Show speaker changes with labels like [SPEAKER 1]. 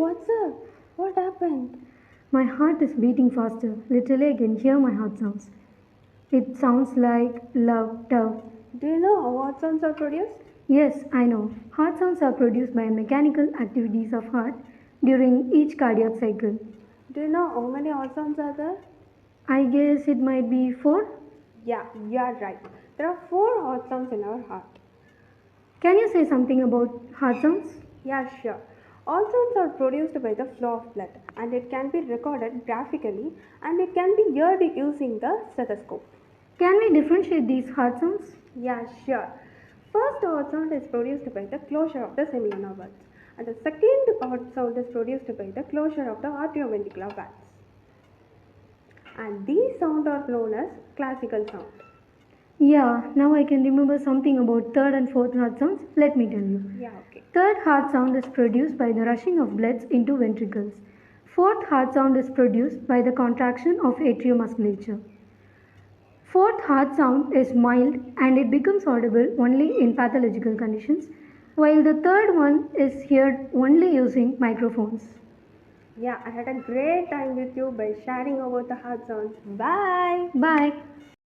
[SPEAKER 1] what's up? What happened?
[SPEAKER 2] My heart is beating faster. Literally, I can hear my heart sounds. It sounds like love, dove.
[SPEAKER 1] Do you know how heart sounds are produced?
[SPEAKER 2] Yes, I know. Heart sounds are produced by mechanical activities of heart during each cardiac cycle.
[SPEAKER 1] Do you know how many heart sounds are there?
[SPEAKER 2] I guess it might be four.
[SPEAKER 1] Yeah, you are right. There are four heart sounds in our heart.
[SPEAKER 2] Can you say something about heart sounds?
[SPEAKER 1] Yeah, sure. All sounds are produced by the flow of blood and it can be recorded graphically and it can be heard using the stethoscope.
[SPEAKER 2] Can we differentiate these heart sounds?
[SPEAKER 1] Yeah, sure. First heart sound is produced by the closure of the semilunar valves and the second heart sound is produced by the closure of the atrioventricular valves. And these sounds are known as classical sound.
[SPEAKER 2] Yeah, now I can remember something about third and fourth heart sounds. Let me tell you.
[SPEAKER 1] Yeah, okay.
[SPEAKER 2] Third heart sound is produced by the rushing of blood into ventricles. Fourth heart sound is produced by the contraction of atriomusculature. Fourth heart sound is mild and it becomes audible only in pathological conditions, while the third one is heard only using microphones.
[SPEAKER 1] Yeah, I had a great time with you by sharing about the heart sounds. Bye.
[SPEAKER 2] Bye.